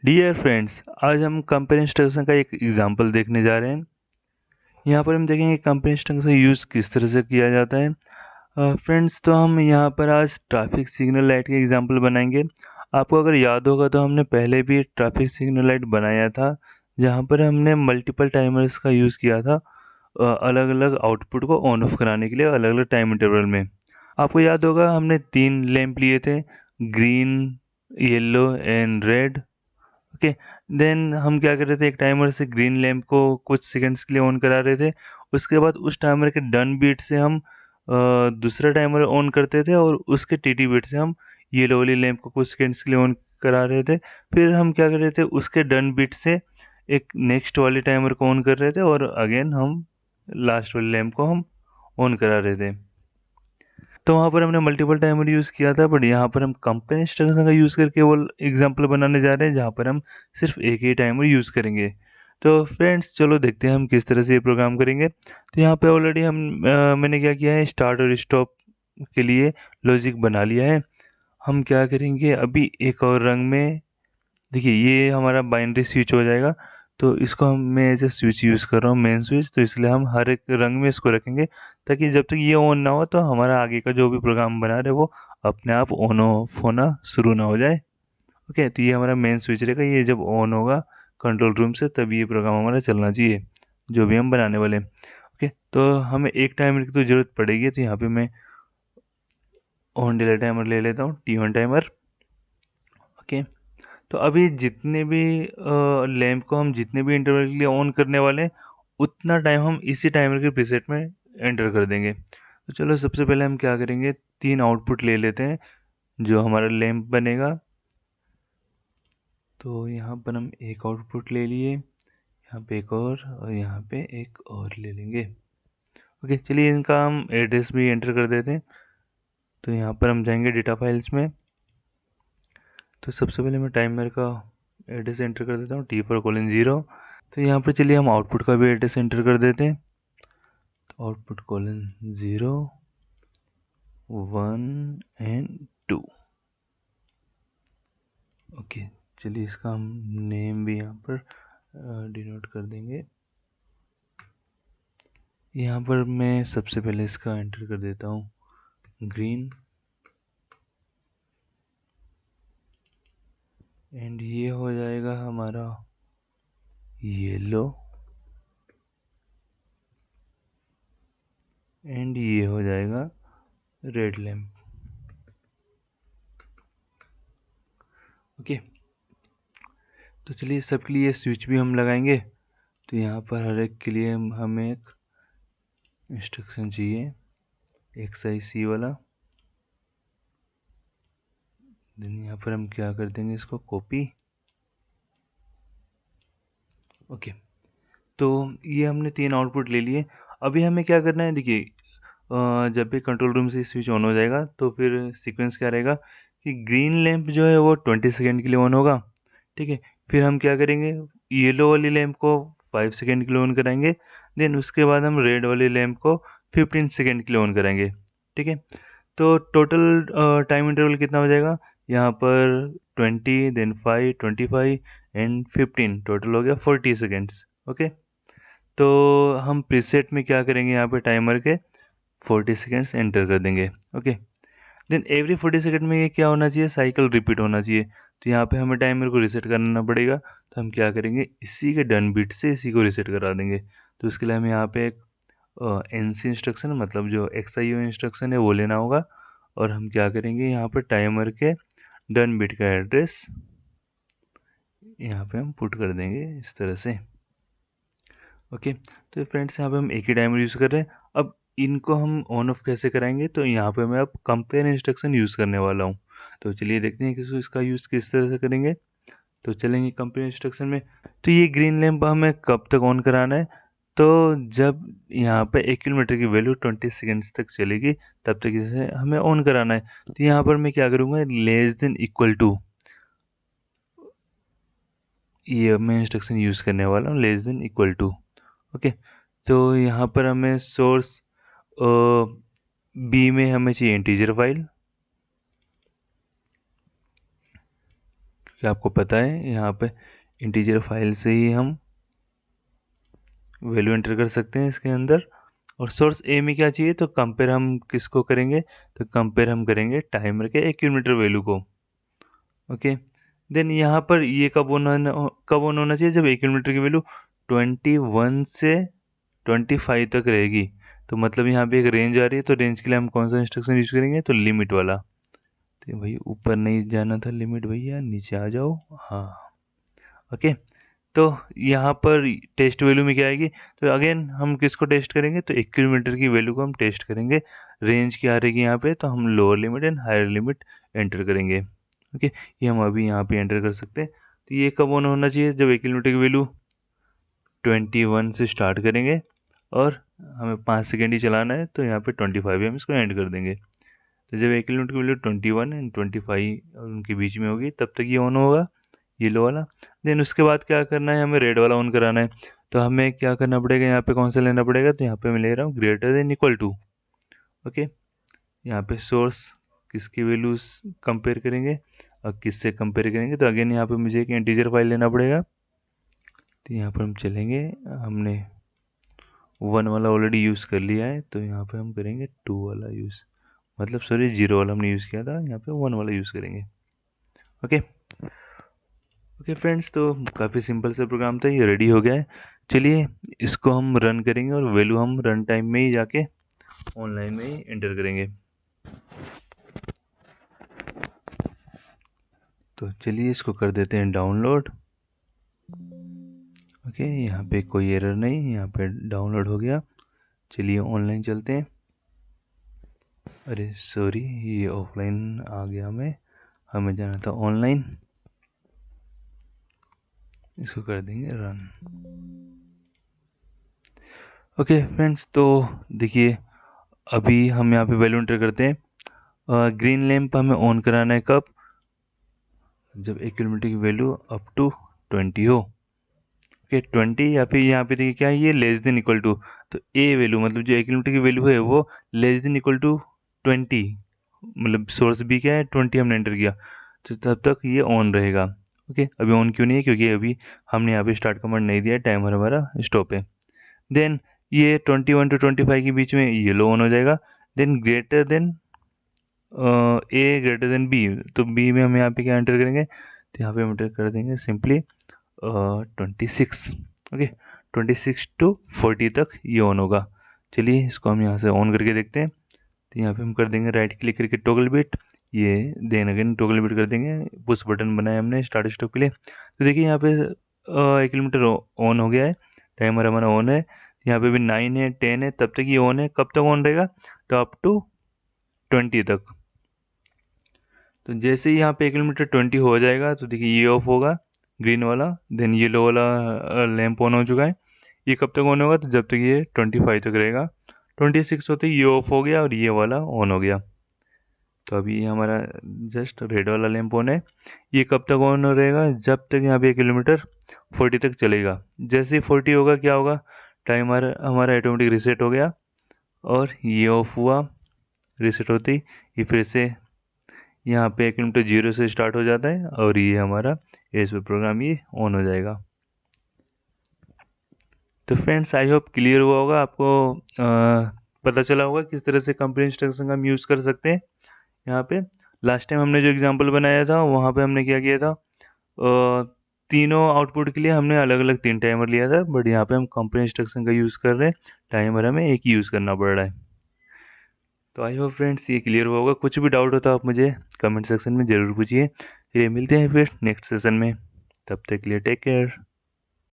Dear friends, आज हम compare instruction का एक एग्जांपल देखने जा रहे हैं। यहाँ पर हम देखेंगे कंपेयर इंस्ट्रक्शन यूज़ किस तरह से किया जाता है। फ्रेंड्स, तो हम यहाँ पर आज ट्रैफिक सिग्नल लाइट के एग्जांपल बनाएंगे। आपको अगर याद होगा तो हमने पहले भी ट्रैफिक सिग्नल लाइट बनाया था, जहाँ पर हमने मल्टीपल टाइमर्स का यूज़ किया था अलग अलग आउटपुट को ऑन ऑफ कराने के लिए अलग अलग टाइम इंटरवल में। आपको याद होगा हमने 3 लैंप लिए थे, green, yellow and red. Okay, then हम क्या कर रहे थे, एक टाइमर से ग्रीन लैंप को कुछ सेकंड्स के लिए ऑन करा रहे थे। उसके बाद उस टाइमर के डन बीट से हम दूसरा टाइमर ऑन करते थे और उसके टीटी बीट से हम येलो वाली लैंप को कुछ सेकंड्स के लिए ऑन करा रहे थे। फिर हम क्या कर रहे थे, उसके डन बीट से एक नेक्स्ट वाले टाइमर को ऑन कर रहे थे और अगेन हम लास्ट वाले लैंप को हम ऑन करा रहे थे। तो वहाँ पर हमने मल्टीपल टाइमर यूज़ किया था, बट यहाँ पर हम कंपेयर इंस्ट्रक्शन का यूज़ करके वो एग्जांपल बनाने जा रहे हैं जहाँ पर हम सिर्फ एक ही टाइमर यूज़ करेंगे। तो फ्रेंड्स, चलो देखते हैं हम किस तरह से ये प्रोग्राम करेंगे। तो यहाँ पे ऑलरेडी मैंने क्या किया है, स्टार्ट और स्टॉप के लिए लॉजिक बना लिया है। हम क्या करेंगे, अभी एक और रंग में देखिए ये हमारा बाइनरी स्विच हो जाएगा। तो इसको मैं एज ए स्विच यूज़ कर रहा हूँ, मेन स्विच, तो इसलिए हम हर एक रंग में इसको रखेंगे ताकि जब तक ये ऑन ना हो तो हमारा आगे का जो भी प्रोग्राम बना रहे वो अपने आप ऑन ऑफ होना शुरू ना हो जाए। ओके, तो ये हमारा मेन स्विच रहेगा, ये जब ऑन होगा कंट्रोल रूम से तभी ये प्रोग्राम हमारा चलना चाहिए जो भी हम बनाने वाले हैं। ओके, तो हमें एक टाइमर की तो ज़रूरत पड़ेगी, तो यहाँ पे मैं ऑन डिले टाइमर ले लेता हूँ, T1 टाइमर। ओके, तो अभी जितने भी लैंप को हम जितने भी इंटरवल के लिए ऑन करने वाले हैं उतना टाइम हम इसी टाइमर के प्रीसेट में एंटर कर देंगे। तो चलो सबसे पहले हम क्या करेंगे, 3 आउटपुट ले लेते हैं जो हमारा लैंप बनेगा। तो यहाँ पर हम एक आउटपुट ले लिए, यहाँ पे एक और यहाँ पे एक और ले लेंगे। ओके, चलिए इनका हम एड्रेस भी एंटर कर देते हैं। तो यहाँ पर हम जाएंगे डेटा फाइल्स में। तो सबसे पहले मैं टाइमर का एड्रेस एंटर कर देता हूँ, T4:0। तो यहाँ पर चलिए हम आउटपुट का भी एड्रेस एंटर कर देते हैं। तो आउटपुट:0, 1 एंड 2। ओके, चलिए इसका हम नेम भी यहाँ पर डिनोट कर देंगे। यहाँ पर मैं सबसे पहले इसका एंटर कर देता हूँ ग्रीन, एंड ये हो जाएगा हमारा येलो, एंड ये हो जाएगा रेड लैम्प। ओके, तो चलिए सबके लिए स्विच भी हम लगाएंगे। तो यहाँ पर हर एक के लिए हमें एक इंस्ट्रक्शन चाहिए, XIC वाला। देन यहाँ पर हम क्या कर देंगे, इसको कॉपी। ओके, तो ये हमने 3 आउटपुट ले लिए। अभी हमें क्या करना है, देखिए जब भी कंट्रोल रूम से स्विच ऑन हो जाएगा तो फिर सीक्वेंस क्या रहेगा कि ग्रीन लैंप जो है वो 20 सेकेंड के लिए ऑन होगा। ठीक है, फिर हम क्या करेंगे, येलो वाली लैंप को 5 सेकेंड के लिए ऑन कराएंगे। देन उसके बाद हम रेड वाली लैंप को 15 सेकेंड के लिए ऑन कराएंगे। ठीक है, तो टोटल टाइम इंटरवल कितना हो जाएगा, यहाँ पर 20, देन 5, 25 एंड 15, टोटल हो गया 40 सेकेंड्स। ओके, तो हम प्रीसेट में क्या करेंगे, यहाँ पे टाइमर के 40 सेकेंड्स एंटर कर देंगे। ओके, देन एवरी 40 सेकेंड में ये क्या होना चाहिए, साइकिल रिपीट होना चाहिए। तो यहाँ पे हमें टाइमर को रीसेट करना पड़ेगा। तो हम क्या करेंगे, इसी के डन बीट से इसी को रीसेट करा देंगे। तो उसके लिए हमें यहाँ पे एक NC इंस्ट्रक्शन, मतलब जो XIO इंस्ट्रक्शन है वो लेना होगा। और हम क्या करेंगे, यहाँ पर टाइमर के डन बीट का एड्रेस यहाँ पे हम पुट कर देंगे इस तरह से। ओके, तो फ्रेंड्स यहाँ पे हम एक ही टाइमर यूज़ कर रहे हैं। अब इनको हम ऑन ऑफ कैसे कराएंगे, तो यहाँ पे मैं अब कंपेयर इंस्ट्रक्शन यूज़ करने वाला हूँ। तो चलिए देखते हैं कि इसका यूज़ किस तरह से करेंगे। तो चलेंगे कंपेयर इंस्ट्रक्शन में। तो ये ग्रीन लैंप हमें कब तक ऑन कराना है, तो जब यहाँ पे 1 किलोमीटर की वैल्यू 20 सेकेंड्स तक चलेगी तब तक इसे हमें ऑन कराना है। तो यहाँ पर मैं क्या करूँगा, लेस देन इक्वल टू, ये मैं इंस्ट्रक्शन यूज़ करने वाला हूँ, less than equal to. Okay, तो यहाँ पर हमें सोर्स बी में हमें चाहिए इंटीजर फाइल, क्योंकि आपको पता है यहाँ पे इंटीजर फाइल से ही हम वैल्यू एंटर कर सकते हैं इसके अंदर। और सोर्स ए में क्या चाहिए, तो कंपेयर हम किसको करेंगे, तो कंपेयर हम करेंगे टाइमर के एक्यूमुलेटर वैल्यू को। ओके, देन यहाँ पर ये कब ऑन होना चाहिए, जब एक्यूमुलेटर की वैल्यू 21 से 25 तक रहेगी। तो मतलब यहाँ पे एक रेंज आ रही है, तो रेंज के लिए हम कौन सा इंस्ट्रक्शन यूज करेंगे, तो लिमिट वाला। तो भाई ऊपर नहीं जाना था लिमिट, भैया नीचे आ जाओ। हाँ, ओके। तो यहाँ पर टेस्ट वैल्यू में क्या आएगी, तो अगेन हम किसको टेस्ट करेंगे, तो एक्यूमुलेटर की वैल्यू को हम टेस्ट करेंगे। रेंज क्या आ रहेगी यहाँ पे, तो हम lower limit and higher limit enter करेंगे। ओके, ये हम अभी यहाँ पे एंटर कर सकते हैं। तो ये कब ऑन होना चाहिए, जब एक्यूमुलेटर की वैल्यू 21 से स्टार्ट करेंगे और हमें 5 सेकेंड ही चलाना है, तो यहाँ पे 25 हम इसको एंड कर देंगे। तो जब एक्यूमुलेटर की वैल्यू 21 एंड 25 उनके बीच में होगी, तब तक ये ऑन होगा, येलो वाला। देन उसके बाद क्या करना है, हमें रेड वाला ऑन कराना है। तो हमें क्या करना पड़ेगा, यहाँ पे कौन सा लेना पड़ेगा, तो यहाँ पे मैं ले रहा हूँ greater than equal to. Okay, यहाँ पे सोर्स किसकी वैल्यूज कंपेयर करेंगे और किससे कंपेयर करेंगे, तो अगेन यहाँ पे मुझे एक इंटीजर फाइल लेना पड़ेगा। तो यहाँ पर हम चलेंगे, हमने 1 वाला ऑलरेडी यूज़ कर लिया है, तो यहाँ पे हम करेंगे 2 वाला यूज़, मतलब सॉरी 0 वाला हमने यूज़ किया था, यहाँ पे 1 वाला यूज़ करेंगे। ओके ओके फ्रेंड्स, तो काफ़ी सिंपल सा प्रोग्राम था, ये रेडी हो गया है। चलिए इसको हम रन करेंगे और वैल्यू हम रन टाइम में ही जाके ऑनलाइन में ही एंटर करेंगे। तो चलिए इसको कर देते हैं डाउनलोड। ओके, यहाँ पे कोई एरर नहीं, यहाँ पे डाउनलोड हो गया। चलिए ऑनलाइन चलते हैं। अरे सॉरी, ये ऑफलाइन आ गया, हमें जाना था ऑनलाइन। इसको कर देंगे रन। ओके फ्रेंड्स, तो देखिए अभी हम यहाँ पे वैल्यू एंटर करते हैं। ग्रीन लैंप हमें ऑन कराना है कब, जब एक्यूमुलेटर की वैल्यू अप टू 20 हो। ओके, 20 या फिर यहाँ पे देखिए क्या है, ये लेस देन इक्वल टू, तो ए वैल्यू मतलब जो एक्यूमुलेटर की वैल्यू है वो लेस देन इक्वल टू 20, मतलब सोर्स भी क्या है 20 हमने एंटर किया, तो तब तक ये ऑन रहेगा। ओके, अभी ऑन क्यों नहीं है, क्योंकि अभी हमने यहाँ पे स्टार्ट कमांड नहीं दिया है, टाइमर हमारा स्टॉप है। देन ये 21 टू 25 के बीच में ये लो ऑन हो जाएगा। देन ग्रेटर देन ए ग्रेटर देन बी, तो बी में हम यहाँ पे क्या एंटर करेंगे, तो यहाँ पे हम एंटर कर देंगे सिंपली 26। ओके, 26 टू 40 तक ये ऑन होगा। चलिए इसको हम यहाँ से ऑन करके देखते हैं। तो यहाँ पे हम कर देंगे राइट क्लिक करके टॉगल बिट, ये देन अगेन टॉगल बिट कर देंगे, पुश बटन बनाया हमने स्टार्ट स्टॉप के लिए। तो देखिए यहाँ पे 1 किलोमीटर ऑन हो गया है, टाइमर हमारा ऑन है। यहाँ पे भी 9 है 10 है, तब तक ये ऑन है। कब तक ऑन रहेगा, तो अप टू 20 तक। तो जैसे ही यहाँ पे 1 किलोमीटर 20 हो जाएगा, तो देखिए ये ऑफ होगा ग्रीन वाला, देन येलो वाला लैंप ऑन हो चुका है। ये कब तक ऑन होगा, तो जब तक ये 25 तक रहेगा। 26 होते ही ये ऑफ हो गया और ये वाला ऑन हो गया। तो अभी ये हमारा जस्ट रेड वाला लैंप ऑन है। ये कब तक ऑन रहेगा, जब तक यहाँ पे 1 किलोमीटर 40 तक चलेगा। जैसे ही 40 होगा क्या होगा, टाइमर हमारा ऑटोमेटिक रीसेट हो गया और ये ऑफ हुआ। रीसेट होते ही ये फिर से यहाँ पे 1 किलोमीटर 0 से स्टार्ट हो जाता है और ये हमारा एस प्रोग्राम ये ऑन हो जाएगा। तो फ्रेंड्स आई होप क्लियर हुआ होगा आपको, पता चला होगा किस तरह से कंपेयर इंस्ट्रक्शन का हम यूज़ कर सकते हैं। यहाँ पे लास्ट टाइम हमने जो एग्जांपल बनाया था वहाँ पे हमने क्या किया था, तीनों आउटपुट के लिए हमने अलग अलग 3 टाइमर लिया था, बट यहाँ पे हम कंपेयर इंस्ट्रक्शन का यूज़ कर रहे हैं, टाइमर हमें एक ही यूज़ करना पड़ रहा है। तो आई होप फ्रेंड्स ये क्लियर हुआ होगा। कुछ भी डाउट होता आप मुझे कमेंट सेक्शन में ज़रूर पूछिए। चलिए मिलते हैं फिर नेक्स्ट सेशन में, तब तक के लिए टेक केयर।